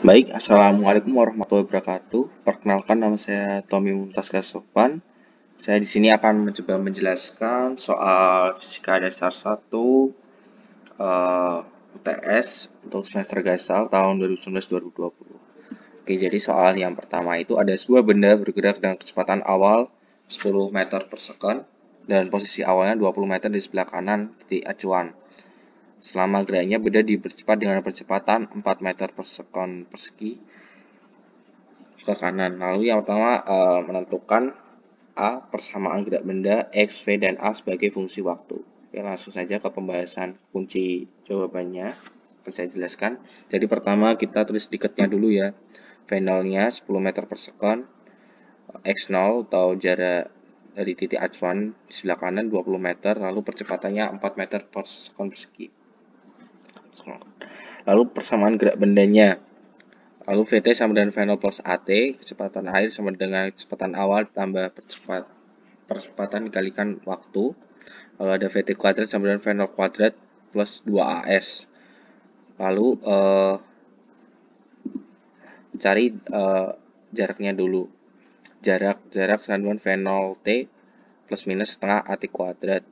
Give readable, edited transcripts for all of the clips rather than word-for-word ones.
Baik, Assalamualaikum warahmatullahi wabarakatuh. Perkenalkan, nama saya Tommy Mumtaz Gasopan. Saya di sini akan mencoba menjelaskan soal Fisika Dasar 1 UTS untuk semester Gasal tahun 2019-2020. Oke, jadi soal yang pertama itu ada sebuah benda bergerak dengan kecepatan awal 10 meter per second dan posisi awalnya 20 meter di sebelah kanan titik acuan. Selama geraknya benda dipercepat dengan percepatan 4 meter per second persegi ke kanan. Lalu yang pertama menentukan A persamaan gerak benda X, V, dan A sebagai fungsi waktu. Oke, langsung saja ke pembahasan kunci jawabannya. Akan saya jelaskan. Jadi pertama kita tulis diketnya dulu ya. V0-nya 10 meter per second, X0 atau jarak dari titik acuan di sebelah kanan 20 meter, lalu percepatannya 4 meter per second persegi. Lalu persamaan gerak bendanya. Lalu VT sama dengan V0 plus AT, kecepatan air sama dengan kecepatan awal tambah percepatan dikalikan waktu. Lalu ada VT kuadrat sama dengan V0 kuadrat plus 2AS. Lalu cari jaraknya dulu. Jarak sama dengan V0T plus minus setengah AT kuadrat.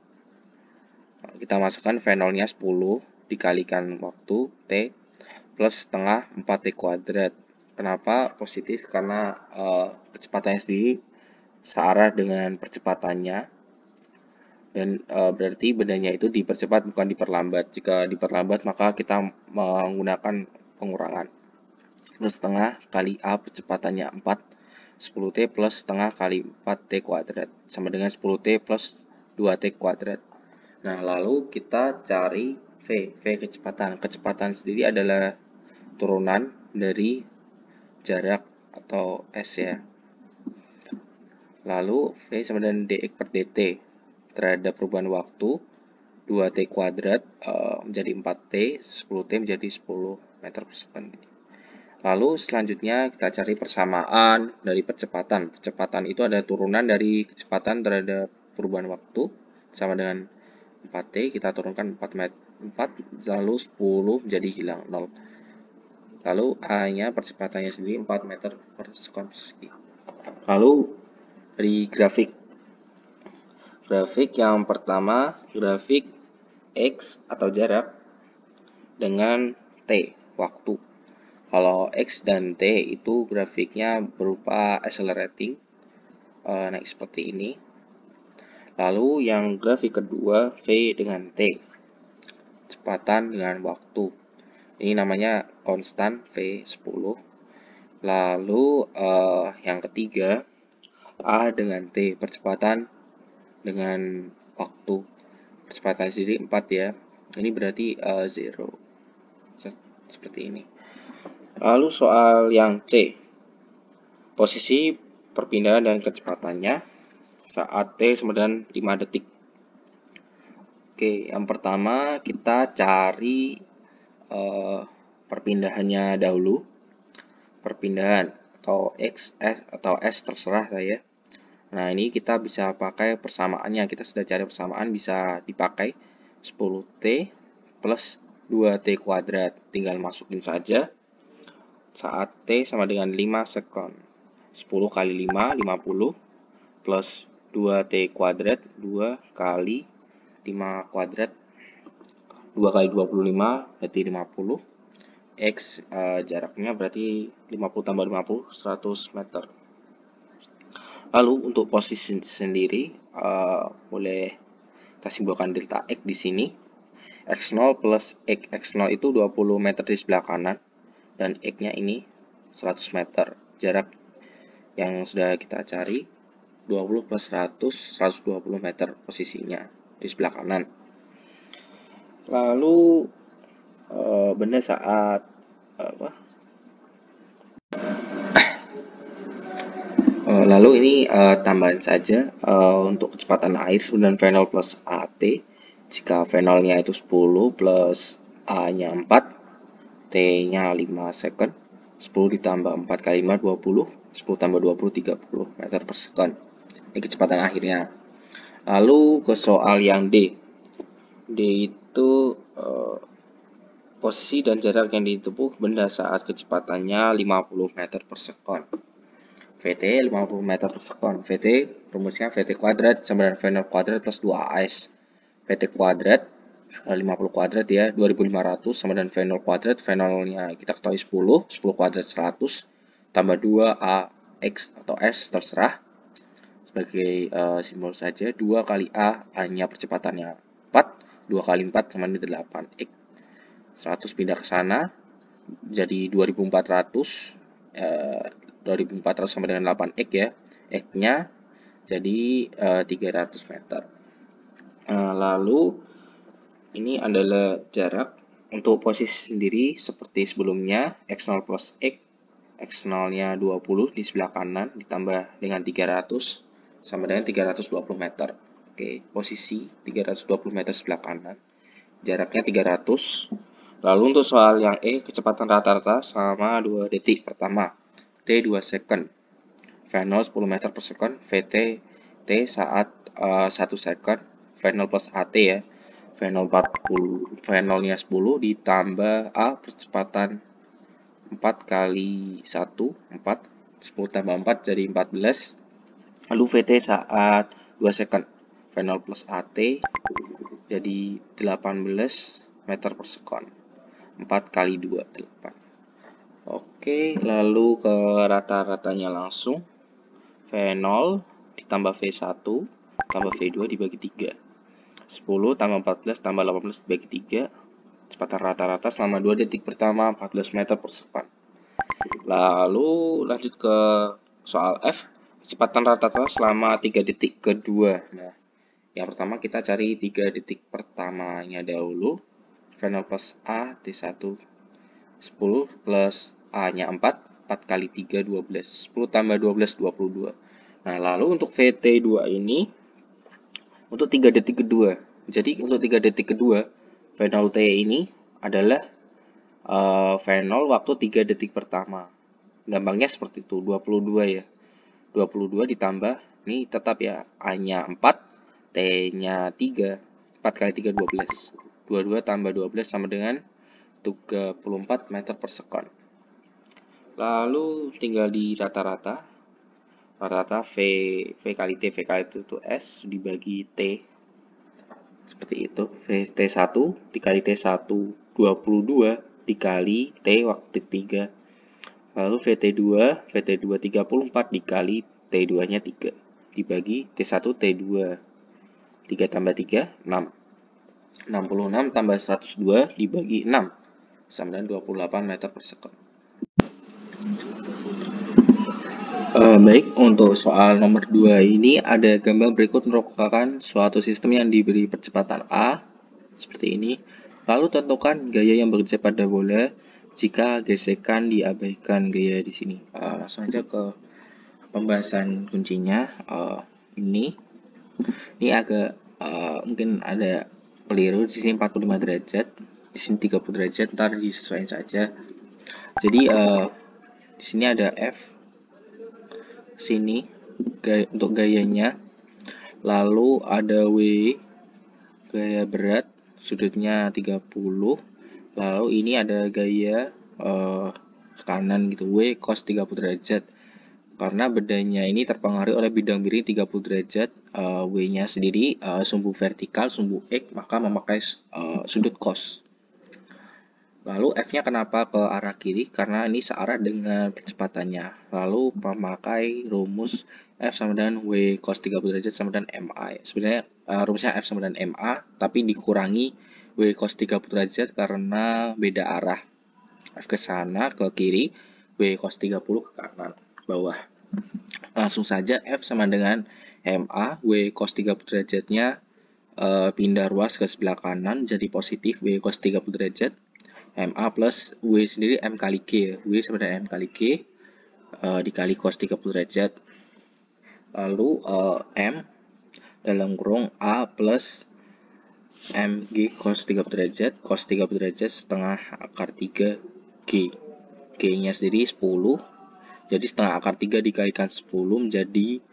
Kita masukkan V0-nya 10 dikalikan waktu T plus setengah 4T kuadrat. Kenapa positif? Karena kecepatannya sendiri searah dengan percepatannya, dan berarti bendanya itu dipercepat bukan diperlambat. Jika diperlambat maka kita menggunakan pengurangan. Plus setengah kali A percepatannya 4, 10T plus setengah kali 4T kuadrat sama dengan 10T plus 2T kuadrat. Nah, lalu kita cari V kecepatan. Kecepatan sendiri adalah turunan dari jarak atau S ya. Lalu V sama dengan dx per dt terhadap perubahan waktu 2t kuadrat menjadi 4t, 10t menjadi 10 meter per second. Lalu selanjutnya kita cari persamaan dari percepatan. Percepatan itu adalah turunan dari kecepatan terhadap perubahan waktu sama dengan 4t, kita turunkan 4 lalu 10 menjadi hilang 0. Lalu A-nya percepatannya sendiri 4 meter per second persegi. Lalu dari grafik yang pertama, grafik X atau jarak dengan T, waktu. Kalau X dan T itu grafiknya berupa accelerating, naik seperti ini. Lalu yang grafik kedua, V dengan T, kecepatan dengan waktu. Ini namanya konstan V10. Lalu yang ketiga, A dengan T, percepatan dengan waktu. Kecepatan sendiri 4 ya. Ini berarti 0. Seperti ini. Lalu soal yang C, posisi perpindahan dan kecepatannya saat T sama dengan 5 detik. Oke, yang pertama kita cari perpindahannya dahulu. Perpindahan atau X, S, atau S terserah saya. Nah, ini kita bisa pakai persamaannya. Kita sudah cari persamaan, bisa dipakai 10T plus 2T kuadrat. Tinggal masukin saja. Saat T sama dengan 5 second. 10 kali 5, 50. Plus 2T kuadrat, 2 kali 5 kuadrat. 2 kali 25, berarti 50. X jaraknya berarti 50 tambah 50, 100 meter. Lalu untuk posisi sendiri boleh kita simbolkan delta X di sini. X0 plus X, X0 itu 20 meter di sebelah kanan dan X-nya ini 100 meter. Jarak yang sudah kita cari 20 plus 100, 120 meter posisinya di sebelah kanan. Lalu benda saat lalu ini tambahan saja untuk kecepatan air dengan V0 plus AT. Jika V0-nya itu 10 plus A-nya 4, T-nya 5 second. 10 ditambah 4 kali 5, 20. 10 tambah 20, 30 meter per second. Ini kecepatan akhirnya. Lalu ke soal yang D. D itu posisi dan jarak yang ditempuh benda saat kecepatannya 50 meter per sekon. VT 50 meter per sekon. VT rumusnya VT kuadrat sama dengan V0 kuadrat plus 2AS. VT kuadrat 50 kuadrat ya, 2500 sama dengan V0 kuadrat. V0-nya kita ketahui 10 kuadrat 100 tambah 2AX atau S terserah. Sebagai simbol saja, 2 kali A-nya percepatannya 4, 2 kali 4 sama dengan 8. X 100 pindah ke sana, jadi 2400. 2400 sama dengan 8X ya. X-nya jadi 300 meter. Lalu ini adalah jarak untuk posisi sendiri seperti sebelumnya, X0 plus X. X0-nya 20 di sebelah kanan ditambah dengan 300 sama dengan 320 meter. Oke, posisi 320 meter sebelah kanan. Jaraknya 300. Lalu untuk soal yang E, kecepatan rata-rata selama 2 detik. Pertama, T 2 second. V0 10 meter per second. VT T saat 1 second. V0 plus AT ya. V0 nya 10 ditambah A percepatan 4 kali 1, 4. 10 tambah 4 jadi 14. Lalu VT saat 2 second. V0 plus AT jadi 18 meter per second. 4 kali 2, 8. Oke, lalu ke rata-ratanya langsung. V0 ditambah V1 tambah V2 dibagi 3. 10 tambah 14 tambah 18 dibagi 3. Kecepatan rata-rata selama 2 detik pertama 14 meter per second. Lalu lanjut ke soal F. Kecepatan rata-rata selama 3 detik kedua. Nah, yang pertama kita cari 3 detik pertamanya dahulu. V0 plus A T1 10 plus A-nya 4. 4 kali 3 12. 10 tambah 12 22. Nah, lalu untuk VT2 ini untuk 3 detik kedua. Jadi untuk 3 detik kedua, V0T ini adalah V0 waktu 3 detik pertama. Gampangnya seperti itu, 22 ya. 22 ditambah, ini tetap ya, A-nya 4, T-nya 3, 4 kali 3 12. 22 tambah 12 sama dengan 34 meter per second. Lalu tinggal di rata-rata. Rata-rata V kali T itu S dibagi T. Seperti itu. VT1 dikali T1 22 dikali T waktu 3. Lalu VT2 34 dikali T2-nya 3 dibagi T1 T2. 3 tambah 3 6. 66 tambah 102 dibagi 6 sama dengan 28 meter per second. Baik, untuk soal nomor 2 ini ada gambar berikut merupakan suatu sistem yang diberi percepatan A seperti ini. Lalu tentukan gaya yang bekerja pada bola jika gesekan diabaikan gaya di sini. Langsung aja ke pembahasan kuncinya. Ini agak mungkin ada keliru, di sini 45 derajat, di sini 30 derajat, ntar disesuaikan saja. Jadi di sini ada F sini untuk gayanya, lalu ada W gaya berat sudutnya 30, lalu ini ada gaya kanan gitu, W cos 30 derajat. Karena bedanya ini terpengaruh oleh bidang miring 30 derajat, W-nya sendiri sumbu vertikal, sumbu X, maka memakai sudut cos. Lalu F-nya kenapa ke arah kiri? Karena ini searah dengan percepatannya. Lalu memakai rumus F sama dengan W cos 30 derajat sama dengan MA. Sebenarnya rumusnya F sama dengan MA, tapi dikurangi W cos 30 derajat karena beda arah. F ke sana, ke kiri, W cos 30 ke kanan, bawah. Langsung saja F sama dengan MA, W cos 30 derajatnya pindah ruas ke sebelah kanan, jadi positif W cos 30 derajat. MA plus W sendiri M kali K ya. W sama dengan M kali K dikali cos 30 derajat. Lalu M dalam kurung A plus MG cos 30 derajat. Cos 30 derajat setengah akar 3 G. G-nya sendiri 10. Jadi setengah akar 3 dikalikan 10 menjadi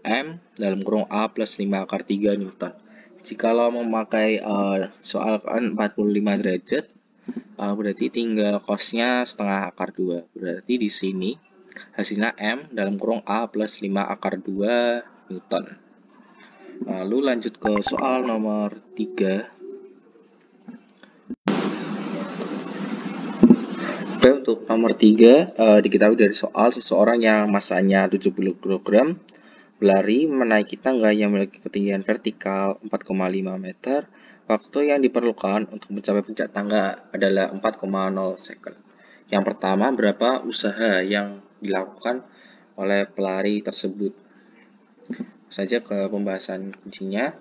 M dalam kurung A plus 5 akar 3 Newton. Jikalau memakai soal 45 derajat, Berarti tinggal cosnya setengah akar 2. Berarti di sini hasilnya M dalam kurung A plus 5 akar 2 Newton. Lalu lanjut ke soal nomor 3. Oke, untuk nomor 3, diketahui dari soal seseorang yang masanya 70 kg berlari menaiki tangga yang memiliki ketinggian vertikal 4,5 meter. Waktu yang diperlukan untuk mencapai puncak tangga adalah 4,0 second. Yang pertama, berapa usaha yang dilakukan oleh pelari tersebut? Saja ke pembahasan kuncinya.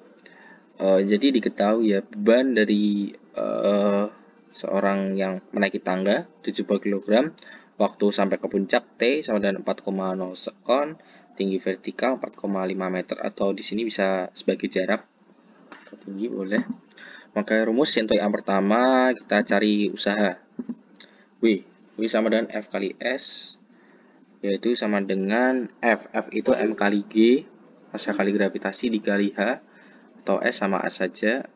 Jadi diketahui ya, beban dari seorang yang menaiki tangga 70 kg, waktu sampai ke puncak T sama dengan 4,0 sekon, tinggi vertikal 4,5 meter, atau di sini bisa sebagai jarak atau tinggi boleh. Maka rumus untuk yang pertama kita cari usaha. W sama dengan F kali S, yaitu sama dengan F itu M kali G, massa kali gravitasi dikali H, atau S sama A saja.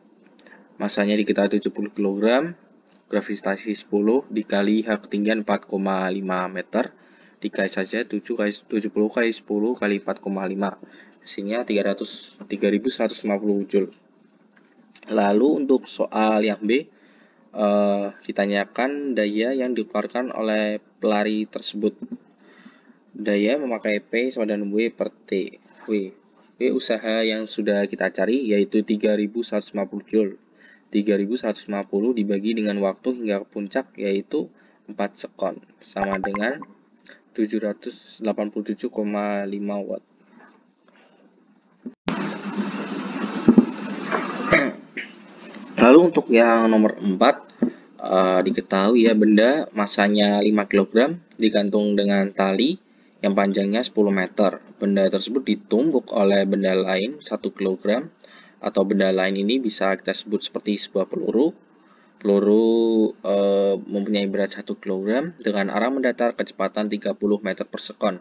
Masanya diketahui 70 kg, gravitasi 10 dikali H ketinggian 4,5 meter, dikali saja 70 kali 10 kali 4,5, hasilnya 3150 Joule. Lalu untuk soal yang B, ditanyakan daya yang dikeluarkan oleh pelari tersebut. Daya memakai P sama dengan W per T. W usaha yang sudah kita cari yaitu 3150 Joule. 3150 dibagi dengan waktu hingga ke puncak yaitu 4 sekon, sama dengan 787,5 watt. Lalu untuk yang nomor 4, diketahui ya, benda masanya 5 kg digantung dengan tali yang panjangnya 10 meter. Benda tersebut ditumbuk oleh benda lain 1 kg, atau benda lain ini bisa kita sebut seperti sebuah peluru. Peluru mempunyai berat 1 kg dengan arah mendatar kecepatan 30 meter per sekon.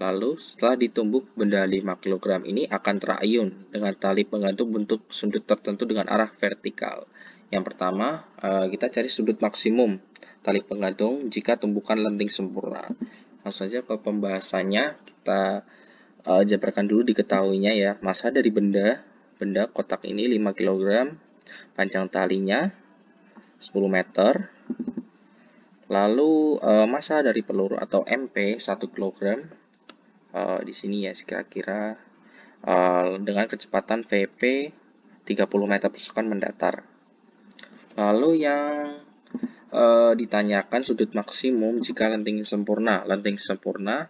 Lalu setelah ditumbuk, benda 5 kg ini akan terayun dengan tali penggantung bentuk sudut tertentu dengan arah vertikal. Yang pertama, kita cari sudut maksimum tali penggantung jika tumbukan lenting sempurna. Langsung saja ke pembahasannya, kita jabarkan dulu diketahuinya ya. Massa dari benda kotak ini 5 kg, panjang talinya 10 meter. Lalu massa dari peluru atau MP 1 kg. Di sini ya kira-kira dengan kecepatan VP 30 meter per sekon mendatar. Lalu yang ditanyakan sudut maksimum jika lenting sempurna. Lenting sempurna,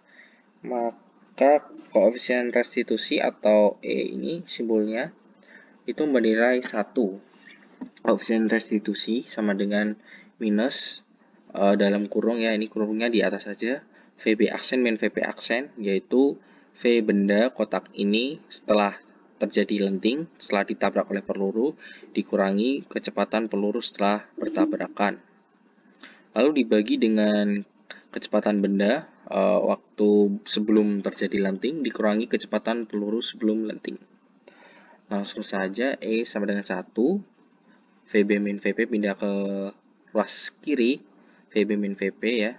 maka koefisien restitusi atau E ini simbolnya itu bernilai 1. Koefisien restitusi sama dengan minus dalam kurung ya, ini kurungnya di atas saja, VB aksen min VP aksen, yaitu V benda kotak ini setelah terjadi lenting, setelah ditabrak oleh peluru, dikurangi kecepatan peluru setelah bertabrakan. Lalu dibagi dengan kecepatan benda waktu sebelum terjadi lenting, dikurangi kecepatan peluru sebelum lenting. Langsung saja E sama dengan 1, VB min VP pindah ke ruas kiri, VB min VP ya.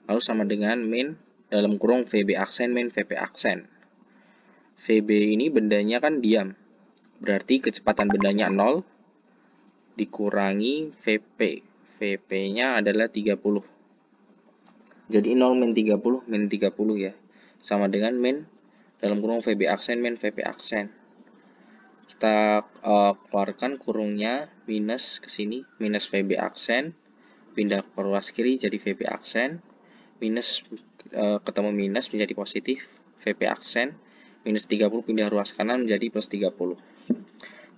Lalu sama dengan min dalam kurung VB aksen min VP aksen. VB ini bendanya kan diam, berarti kecepatan bendanya 0 dikurangi VP. VP-nya adalah 30. Jadi 0 min 30 min 30 ya. Sama dengan min dalam kurung VB aksen min VP aksen. Kita keluarkan kurungnya, minus ke sini, minus VB aksen, pindah ke ruas kiri jadi VB aksen, minus ketemu minus menjadi positif, VP aksen, minus 30 pindah ruas kanan menjadi plus 30.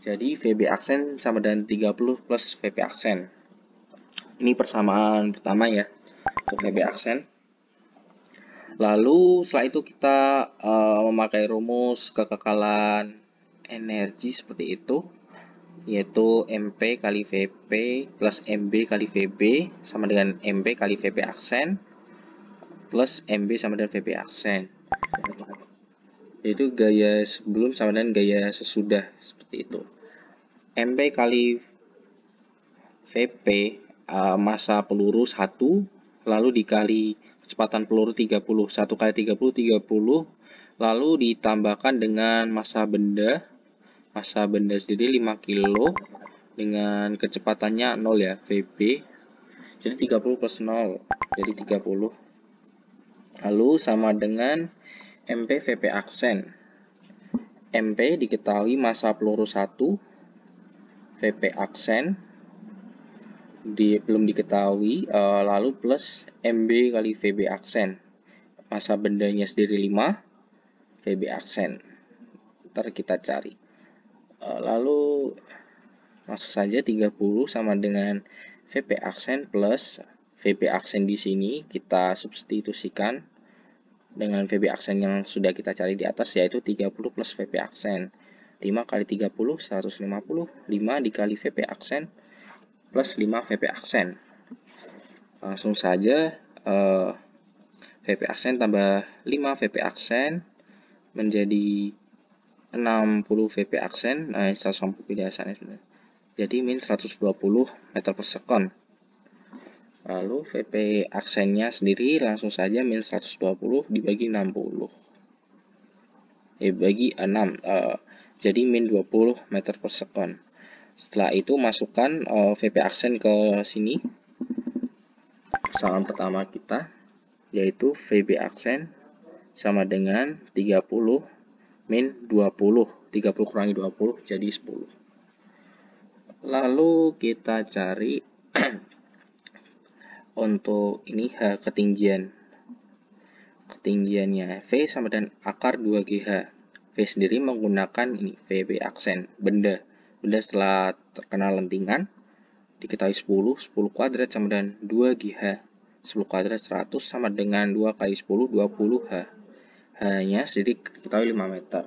Jadi VB aksen sama dengan 30 plus VP aksen. Ini persamaan pertama ya untuk VB aksen. Lalu setelah itu kita memakai rumus kekekalan energi seperti itu, yaitu MP kali VP plus MB kali VB sama dengan MB kali VP aksen plus MB sama dengan VP aksen, yaitu gaya sebelum sama dengan gaya sesudah seperti itu. MB kali VP massa peluru 1, lalu dikali kecepatan peluru 30. 1 kali 30, 30. Lalu ditambahkan dengan massa benda. Massa benda sendiri 5 kilo dengan kecepatannya 0 ya, VB. Jadi 30 plus 0, jadi 30. Lalu sama dengan MP VP aksen. MP diketahui massa peluru 1, VP aksen belum diketahui, lalu plus MB kali VB aksen. Massa bendanya sendiri 5, VB aksen. Ntar kita cari. Lalu masuk saja 30 sama dengan VP aksen plus VB aksen di sini kita substitusikan dengan VB aksen yang sudah kita cari di atas, yaitu 30 plus VB aksen. 5 kali 30, 150. 5 dikali VB aksen plus 5 VB aksen. Langsung saja VB aksen tambah 5 VB aksen menjadi 60 VB aksen. Nah, 160 biasanya sebenarnya. Jadi min 120 meter per sekon. Lalu VP aksennya sendiri langsung saja min 120 dibagi 60. Dibagi 6. Jadi min 20 meter per sekon. Setelah itu masukkan VP aksen ke sini. Kesalahan pertama kita yaitu VB aksen sama dengan 30 min 20. 30 kurangi 20 jadi 10. Lalu kita cari untuk ini H ketinggian. Ketinggiannya V sama dengan akar 2GH. V sendiri menggunakan ini VB aksen benda. Benda setelah terkena lentingan diketahui 10 kuadrat sama dengan 2GH. 10 kuadrat 100 sama dengan 2 kali 10 20H. H-nya sendiri diketahui 5 meter.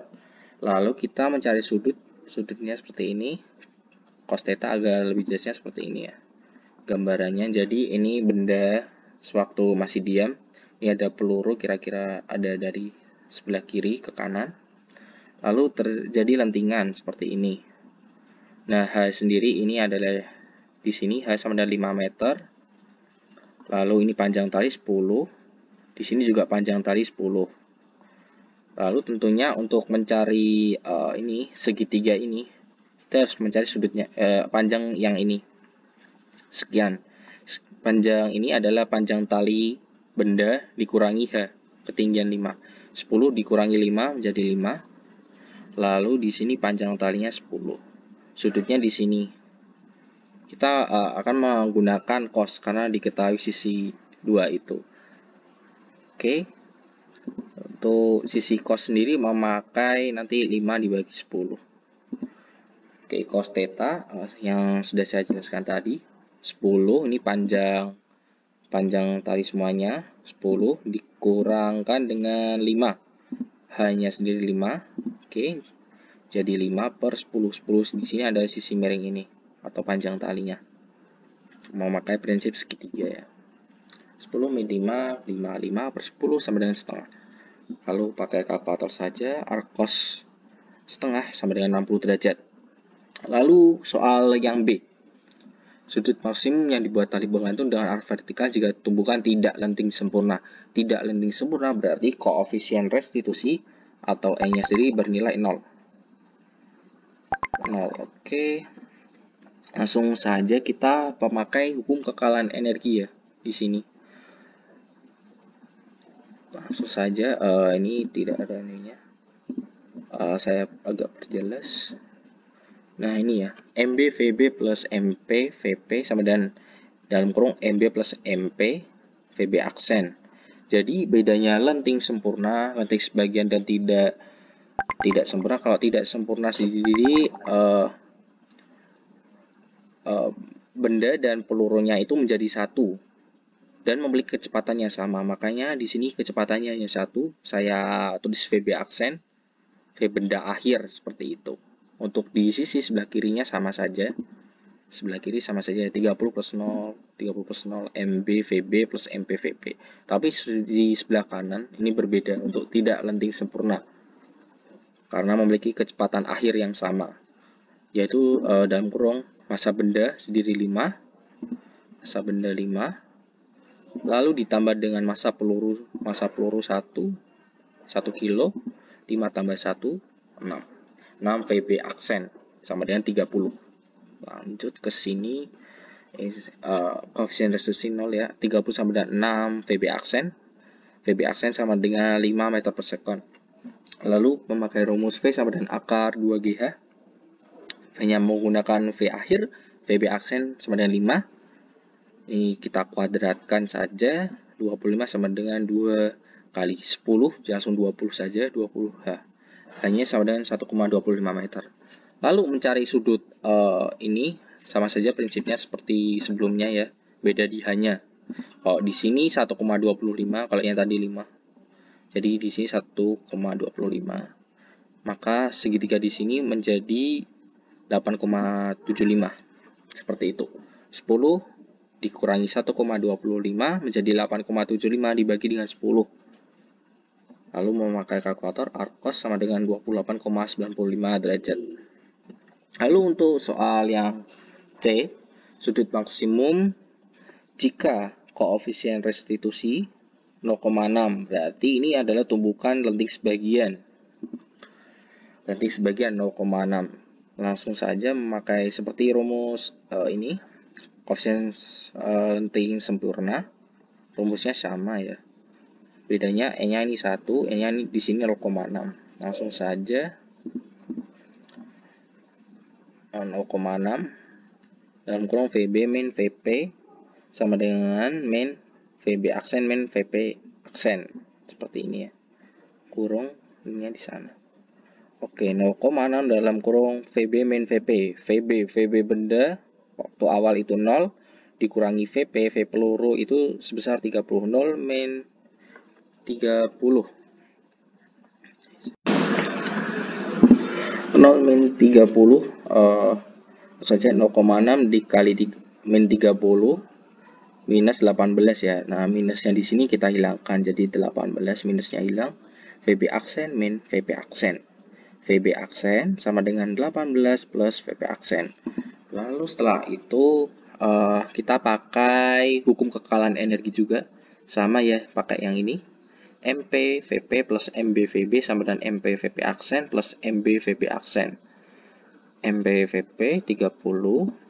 Lalu kita mencari sudut. Sudutnya seperti ini. Cos theta agak lebih jelasnya seperti ini ya gambarannya. Jadi ini benda sewaktu masih diam. Ini ada peluru kira-kira ada dari sebelah kiri ke kanan. Lalu terjadi lentingan seperti ini. Nah, H sendiri ini adalah di sini H sama dengan 5 meter. Lalu ini panjang tali 10. Di sini juga panjang tali 10. Lalu tentunya untuk mencari ini segitiga ini kita harus mencari sudutnya panjang yang ini. Sekian. Panjang ini adalah panjang tali benda dikurangi H, ketinggian 5. 10 dikurangi 5 menjadi 5. Lalu di sini panjang talinya 10. Sudutnya di sini. Kita akan menggunakan cos karena diketahui sisi 2 itu. Oke. Untuk sisi cos sendiri memakai nanti 5 dibagi 10. Oke, cos theta yang sudah saya jelaskan tadi 10 ini panjang tali semuanya 10 dikurangkan dengan 5. H-nya sendiri 5. Oke. Jadi 5 per 10. 10 di sini ada sisi miring ini atau panjang talinya. Memakai prinsip segitiga ya. 10 min 5 per 10 sama dengan setengah. Lalu pakai kalkulator saja. Arc cos setengah sama dengan 60 derajat. Lalu soal yang B. Sudut maksimum yang dibuat tali bergantung dengan arah vertikal jika tumbukan tidak lenting sempurna. Tidak lenting sempurna berarti koefisien restitusi atau E-nya sendiri bernilai 0. Oke. Langsung saja kita memakai hukum kekalahan energi ya di sini. Langsung saja ini tidak ada ininya. Saya agak perjelas. Nah ini ya, MB VB plus MP VP sama dengan dalam kurung MB plus MP VB aksen. Jadi bedanya lenting sempurna, lenting sebagian dan tidak sempurna. Kalau tidak sempurna sendiri benda dan pelurunya itu menjadi satu dan memiliki kecepatan yang sama. Makanya di sini kecepatannya hanya satu. Saya tulis VB aksen, V benda akhir seperti itu. Untuk di sisi sebelah kirinya sama saja. Sebelah kiri sama saja 30 plus 0, 30 plus 0, MB VB plus MP VB. Tapi di sebelah kanan ini berbeda untuk tidak lenting sempurna. Karena memiliki kecepatan akhir yang sama. Yaitu dalam kurung massa benda sendiri 5. massa benda 5, lalu ditambah dengan massa peluru 1 kilo, 5 tambah 1, 6. 6 VB aksen sama dengan 30. Lanjut ke sini, koefisien restitusi 0 ya, 30 sama dengan 6 VB aksen. VB aksen sama dengan 5 meter per sekon. Lalu memakai rumus V sama dengan akar 2GH. V-nya menggunakan V akhir, VB aksen sama dengan 5. Ini kita kuadratkan saja, 25 sama dengan 2 kali 10, langsung 20 saja, 20H. H-nya sama dengan 1,25 meter. Lalu mencari sudut ini sama saja prinsipnya seperti sebelumnya ya, beda di H-nya. Kalau di sini 1,25, kalau yang tadi 5. Jadi di sini 1,25. Maka segitiga di sini menjadi 8,75. Seperti itu. 10 dikurangi 1,25 menjadi 8,75 dibagi dengan 10. Lalu memakai kalkulator, arcos sama dengan 28,95 derajat. Lalu untuk soal yang C, sudut maksimum jika koefisien restitusi 0,6, berarti ini adalah tumbukan lenting sebagian. Lenting sebagian 0,6. Langsung saja memakai seperti rumus ini, koefisien lenting sempurna. Rumusnya sama ya. Bedanya E-nya ini 1, E-nya di sini 0,6. Langsung saja 0,6 dalam kurung VB min VP sama dengan min VB aksen min VP aksen, seperti ini ya, kurung ini di sana. Oke, 0,6 dalam kurung VB min VP. VB benda waktu awal itu 0 dikurangi VP, V peluru itu sebesar 30. 0 min 30. 0 min 30 saja 0,6 dikali min 30 minus 18 ya. Nah, minusnya di sini kita hilangkan jadi 18, minusnya hilang. VB aksen min VP aksen. VB aksen sama dengan 18 plus VP aksen. Lalu setelah itu kita pakai hukum kekalahan energi juga. Sama ya, pakai yang ini. MP VP plus MB VB sama dengan MP VP aksen plus MB VB aksen. MB VP 30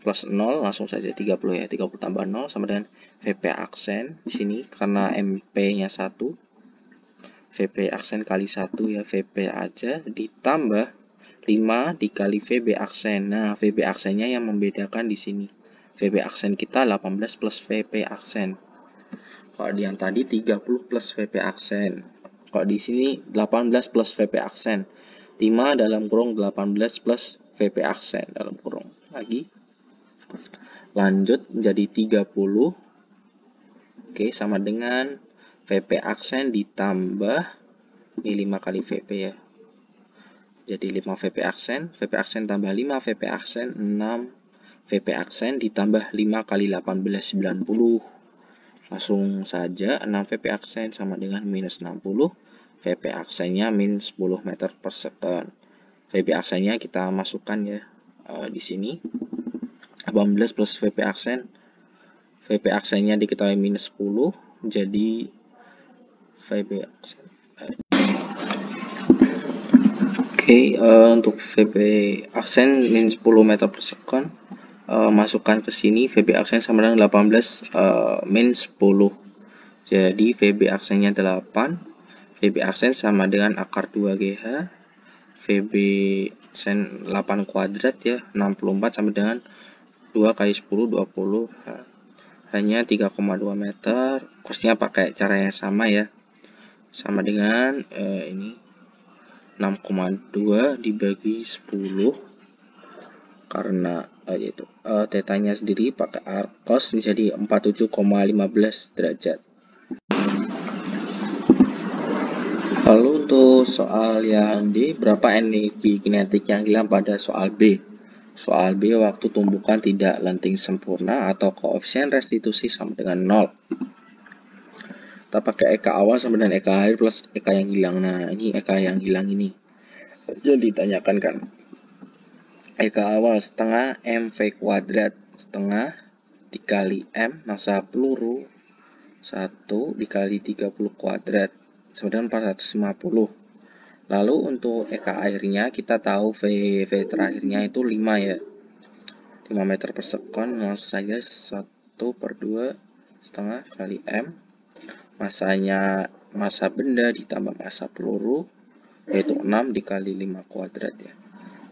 plus 0, langsung saja 30 ya, 30 tambah 0 sama dengan VP aksen. Di sini karena MP-nya 1, VP aksen kali 1 ya, VP aja, ditambah 5 dikali VB aksen. Nah, VB aksennya yang membedakan di sini. VB aksen kita 18 plus VP aksen. Kalau di yang tadi 30 plus VP aksen. Kalau di sini 18 plus VP aksen. 5 dalam kurung 18 plus VP aksen dalam kurung. Lagi. Lanjut menjadi 30. Oke, sama dengan VP aksen ditambah ini 5 kali VP ya. Jadi 5 VP aksen tambah 5 VP aksen, 6 VP aksen ditambah 5 kali 18, 90. Langsung saja 6 VP aksen sama dengan minus 60. VP aksennya min 10 meter per sekon. VP aksennya kita masukkan ya di sini. 18 plus VP aksen. VP aksennya diketahui minus 10. Jadi VP aksen. Oke, untuk VP aksen min 10 meter per sekon. Masukkan ke sini VB aksen sama dengan 18 min 10. Jadi VB aksennya 8. VB aksen sama dengan akar 2GH. VB aksen 8 kuadrat ya, 64 sama dengan 2 kali 10, 20. Hanya 3,2 meter. Cosnya pakai cara yang sama ya. Sama dengan ini 6,2 dibagi 10. Karena yaitu tetanya sendiri pakai arcos menjadi 47,15 derajat. Lalu untuk soal yang D, berapa energi kinetik yang hilang pada soal B? Soal B, waktu tumbukan tidak lenting sempurna atau koefisien restitusi sama dengan 0. Kita pakai EK awal sama dengan EK akhir plus EK yang hilang. Nah, ini EK yang hilang ini. Jadi ditanyakan kan. EK awal setengah MV kuadrat setengah dikali M massa peluru 1 dikali 30 kuadrat sama dengan 450. Lalu untuk EK airnya kita tahu V terakhirnya itu 5 ya. 5 meter per sekon, langsung saja 1/2 setengah kali M. Masanya massa benda ditambah massa peluru yaitu 6 dikali 5 kuadrat ya.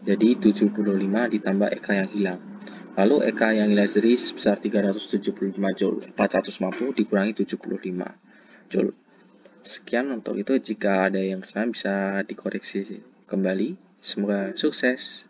Jadi 75 ditambah EK yang hilang. Lalu EK yang hilang sendiri sebesar 375 Joule. 450 dikurangi 75 Joule. Sekian untuk itu, jika ada yang salah bisa dikoreksi kembali. Semoga sukses.